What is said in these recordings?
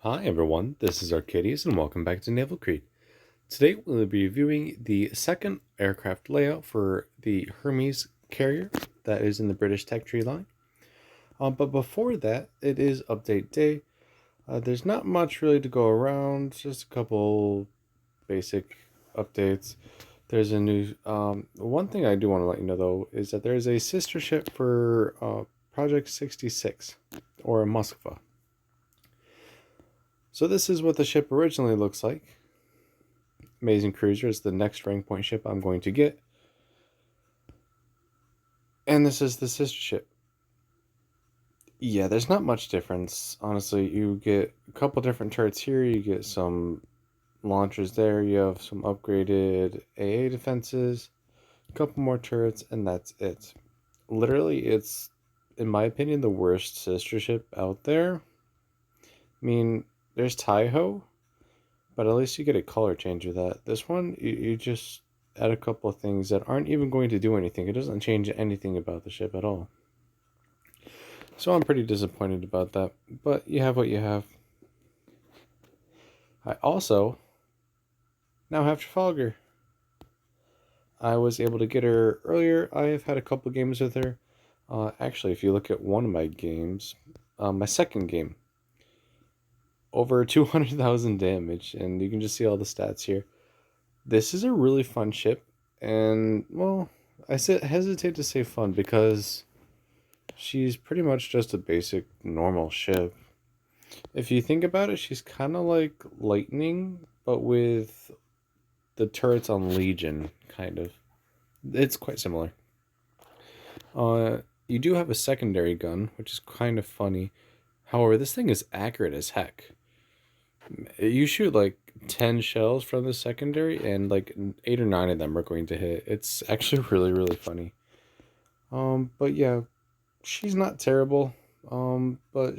Hi everyone, this is Arcadius and welcome back to Naval Creed. Today we'll be reviewing the second aircraft layout for the Hermes carrier that is in the British Tech Tree line. But before that, it is update day. There's not much really to go around, just a couple basic updates. There's a new, one thing I do want to let you know though is that there is a sister ship for Project 66 or Moskva. So this is what the ship originally looks like. Amazing Cruiser is the next rank point ship I'm going to get. And this is the sister ship. Yeah, there's not much difference. Honestly, you get a couple different turrets here. You get some launchers there. You have some upgraded AA defenses. A couple more turrets, and that's it. Literally, it's, in my opinion, the worst sister ship out there. I mean, there's Taiho, but at least you get a color change with that. This one, you just add a couple of things that aren't even going to do anything. It doesn't change anything about the ship at all. So I'm pretty disappointed about that. But you have what you have. I also now have Trafalgar. I was able to get her earlier. I have had a couple games with her. Actually, if you look at one of my games, my second game, over 200,000 damage, and you can just see all the stats here. This is a really fun ship, and, well, hesitate to say fun because she's pretty much just a basic normal ship. If you think about it, she's kind of like Lightning, but with the turrets on Legion, kind of. It's quite similar. You do have a secondary gun, which is kind of funny. However, this thing is accurate as heck. You shoot like 10 shells from the secondary, and like 8 or 9 of them are going to hit. It's actually really, really funny. But yeah, she's not terrible. But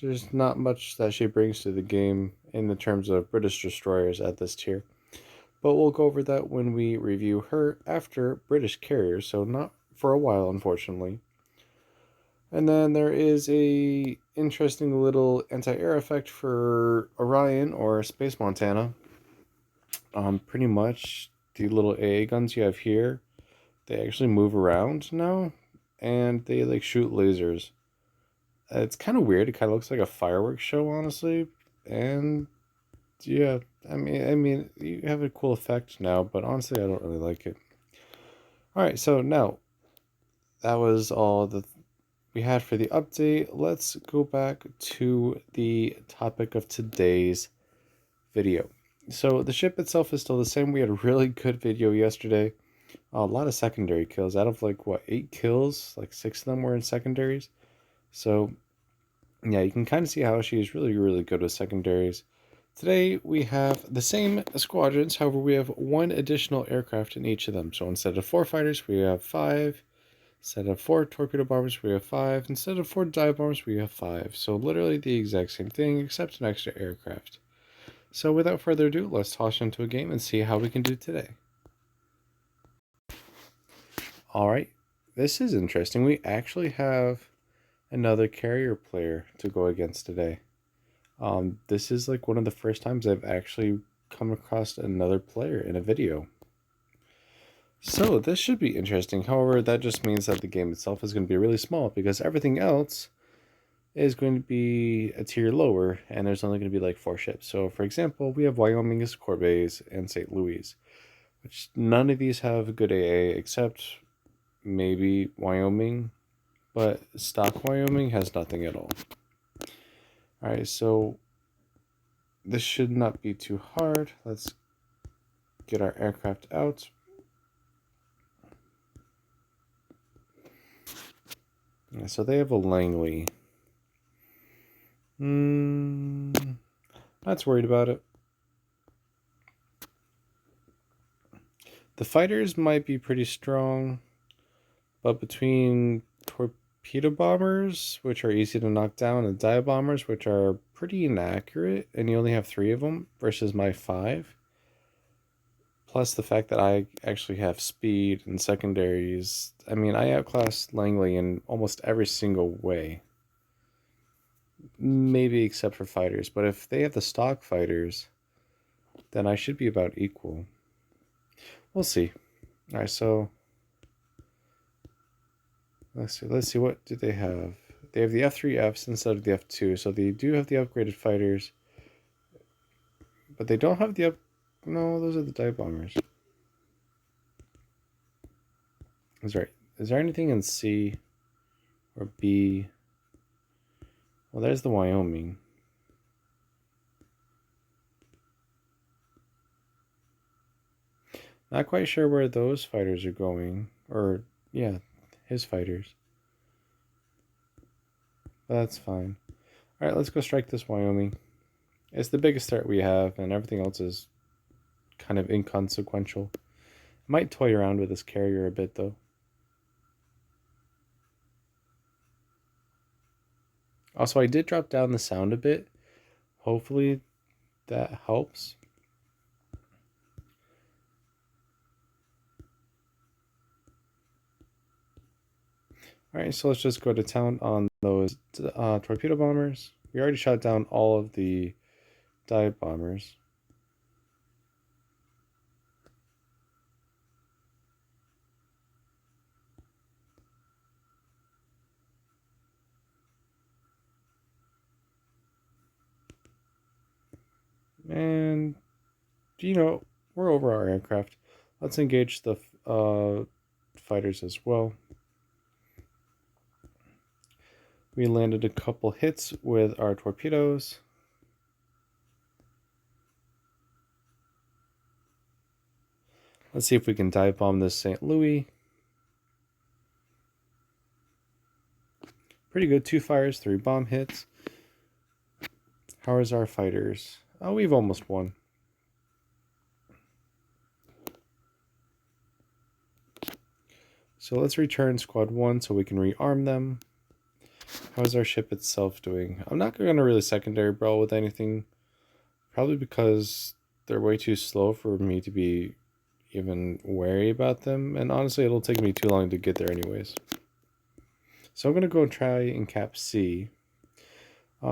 there's not much that she brings to the game in the terms of British destroyers at this tier. But we'll go over that when we review her after British carriers, so not for a while, unfortunately. And then there is a interesting little anti-air effect for Orion or Space Montana. Pretty much the little AA guns you have here, they actually move around now, and they like shoot lasers. It's kind of weird. It kind of looks like a fireworks show, honestly. And yeah, I mean, you have a cool effect now, but honestly, I don't really like it. All right, so now that was all that we had for the update. Let's go back to the topic of today's video. So the ship itself is still the same. We had a really good video yesterday. A lot of secondary kills. Out of like, what, 8 kills? Like 6 of them were in secondaries. So yeah, you can kind of see how she's really, really good with secondaries. Today we have the same squadrons, however we have 1 additional aircraft in each of them. So instead of 4 fighters, we have 5. Instead of 4 torpedo bombers, we have 5. Instead of 4 dive bombers, we have 5. So literally the exact same thing, except an extra aircraft. So without further ado, let's toss into a game and see how we can do today. Alright, this is interesting. We actually have another carrier player to go against today. This is like one of the first times I've actually come across another player in a video. So this should be interesting. However, that just means that the game itself is going to be really small because everything else is going to be a tier lower, and there's only going to be like 4 ships. So for example, we have Wyoming, Corbett's, and St. Louis, which none of these have good AA except maybe Wyoming, but stock Wyoming has nothing at all. Alright, so this should not be too hard. Let's get our aircraft out. So they have a Langley. Not worried about it. The fighters might be pretty strong, but between torpedo bombers, which are easy to knock down, and dive bombers, which are pretty inaccurate, and you only have 3 of them versus my 5, plus the fact that I actually have speed and secondaries, I mean, I outclass Langley in almost every single way. Maybe except for fighters, but if they have the stock fighters, then I should be about equal. We'll see. All right, so let's see, what do they have? They have the F3Fs instead of the F2, so they do have the upgraded fighters, but they don't have the no, those are the dive bombers. That's right. Is there anything in C or B? Well, there's the Wyoming. Not quite sure where those fighters are going, or yeah, his fighters. But that's fine. All right, let's go strike this Wyoming. It's the biggest threat we have, and everything else is kind of inconsequential. I might toy around with this carrier a bit, though. Also, I did drop down the sound a bit. Hopefully that helps. Alright, so let's just go to town on those torpedo bombers. We already shot down all of the dive bombers. And, you know, we're over our aircraft. Let's engage the fighters as well. We landed a couple hits with our torpedoes. Let's see if we can dive bomb this St. Louis. Pretty good. 2 fires, 3 bomb hits. How is our fighters? Oh, we've almost won. So let's return Squad 1 so we can rearm them. How's our ship itself doing? I'm not going to really secondary brawl with anything. Probably because they're way too slow for me to be even wary about them. And honestly, it'll take me too long to get there anyways. So I'm going to go try and cap C.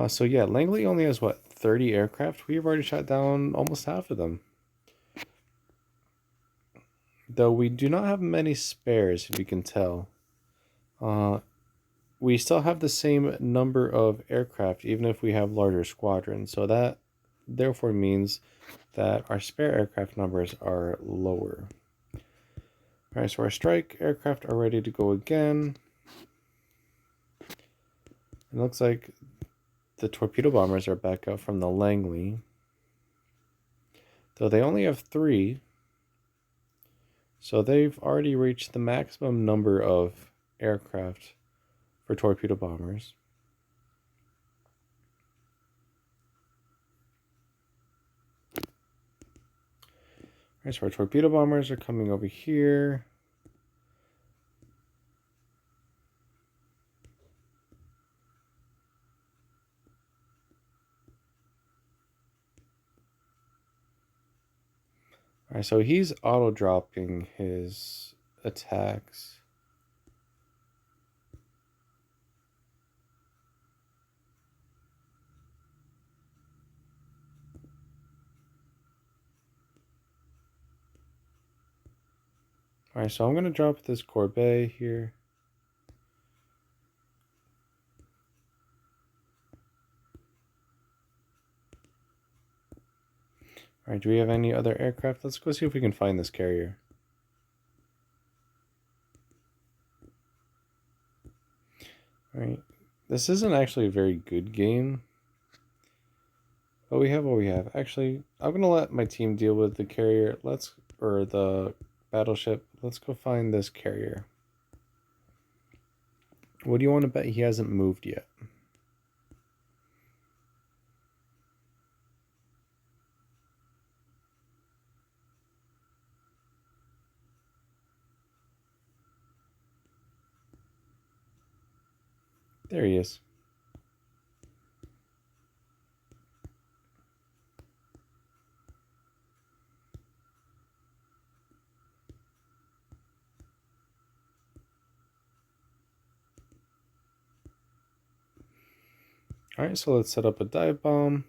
So yeah, Langley only has, what, 30 aircraft? We've already shot down almost half of them. Though we do not have many spares, if you can tell. We still have the same number of aircraft, even if we have larger squadrons. So that therefore means that our spare aircraft numbers are lower. All right, so our strike aircraft are ready to go again. It looks like the torpedo bombers are back out from the Langley. Though they only have 3. So they've already reached the maximum number of aircraft for torpedo bombers. Alright, so our torpedo bombers are coming over here. Alright, so he's auto-dropping his attacks. Alright, so I'm going to drop this Corbeil here. Alright, do we have any other aircraft? Let's go see if we can find this carrier. Alright, this isn't actually a very good game. But we have what we have. Actually, I'm going to let my team deal with the carrier. Or the battleship. Let's go find this carrier. What do you want to bet he hasn't moved yet? There he is. Alright, so let's set up a dive bomb.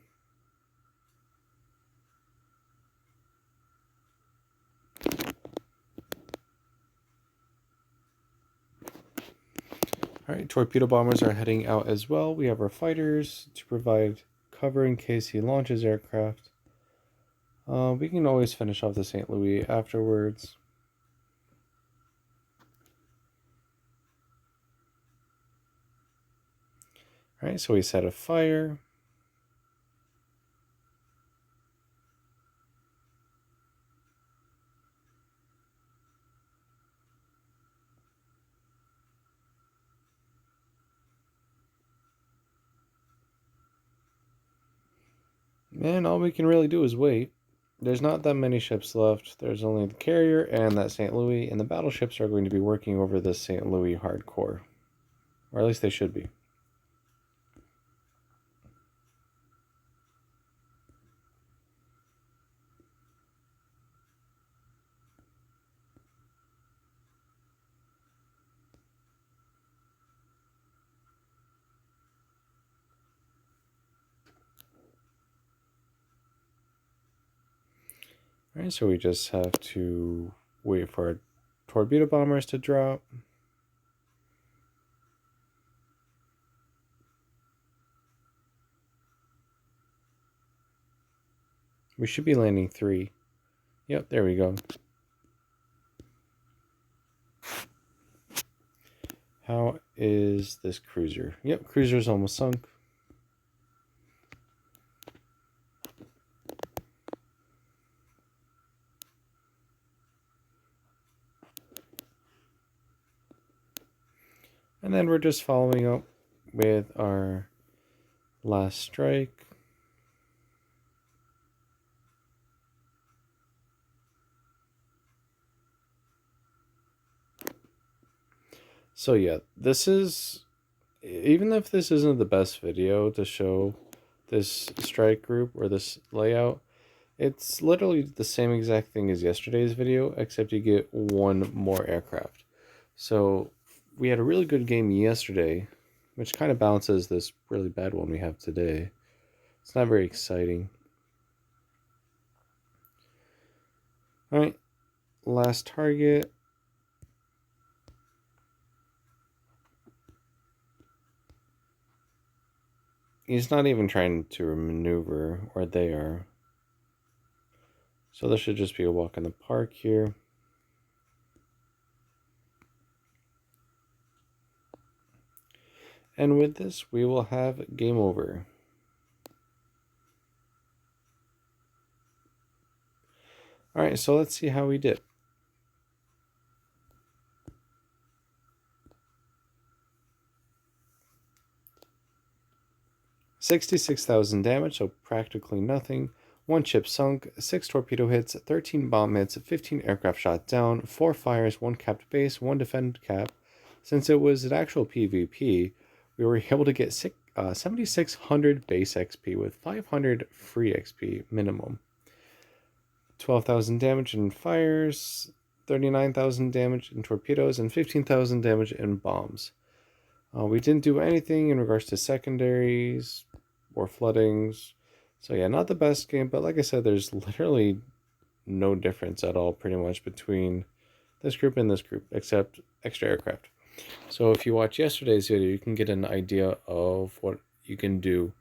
Alright, torpedo bombers are heading out as well. We have our fighters to provide cover in case he launches aircraft. We can always finish off the St. Louis afterwards. Alright, so we set a fire. And all we can really do is wait. There's not that many ships left. There's only the carrier and that St. Louis, and the battleships are going to be working over the St. Louis hardcore. Or at least they should be. Alright, so we just have to wait for our torpedo bombers to drop. We should be landing 3. Yep, there we go. How is this cruiser? Yep, cruiser's almost sunk. And then we're just following up with our last strike. So yeah, this is, even if this isn't the best video to show this strike group or this layout, it's literally the same exact thing as yesterday's video, except you get 1 more aircraft. So we had a really good game yesterday, which kind of balances this really bad one we have today. It's not very exciting. Alright, last target. He's not even trying to maneuver, or they are. So this should just be a walk in the park here. And with this, we will have game over. Alright, so let's see how we did. $66,000 damage, so practically nothing. 1 ship sunk, 6 torpedo hits, 13 bomb hits, 15 aircraft shot down, 4 fires, 1 capped base, 1 defend cap. Since it was an actual PvP, we were able to get 7,600 base XP with 500 free XP minimum. 12,000 damage in fires, 39,000 damage in torpedoes, and 15,000 damage in bombs. We didn't do anything in regards to secondaries or floodings. So yeah, not the best game, but like I said, there's literally no difference at all pretty much between this group and this group, except extra aircraft. So if you watch yesterday's video, you can get an idea of what you can do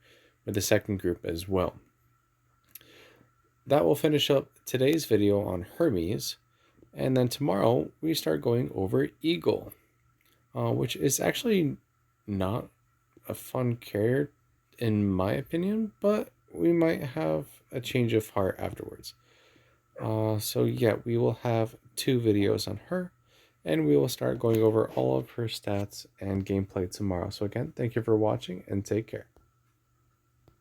with the second group as well. That will finish up today's video on Hermes, and then tomorrow we start going over Eagle, which is actually not a fun carrier in my opinion, but we might have a change of heart afterwards. So yeah, we will have 2 videos on her, and we will start going over all of her stats and gameplay tomorrow. So again, thank you for watching and take care.